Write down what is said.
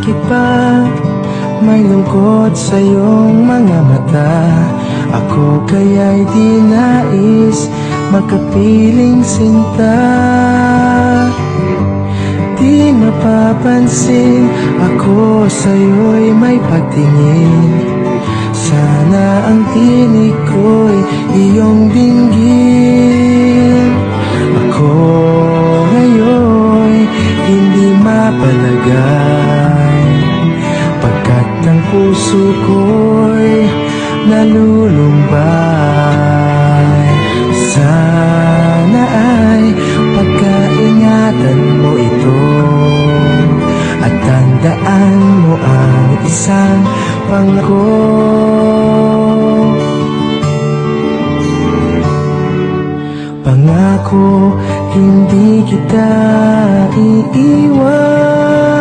bakit ba may lungkot sa iyong mga mata? Ako kaya'y di nais makapiling sinta. Di mapapansin ako sa'yo'y may pagtingin. Sana ang tinig ko'y iyong dinggin. Ako ngayon'y hindi mapalagay, pagkat ang puso ko'y nalulumbay. Sana ay pagkaingatan mo ito at tandaan mo ang isang pangako. Pangako, hindi kita iiwan.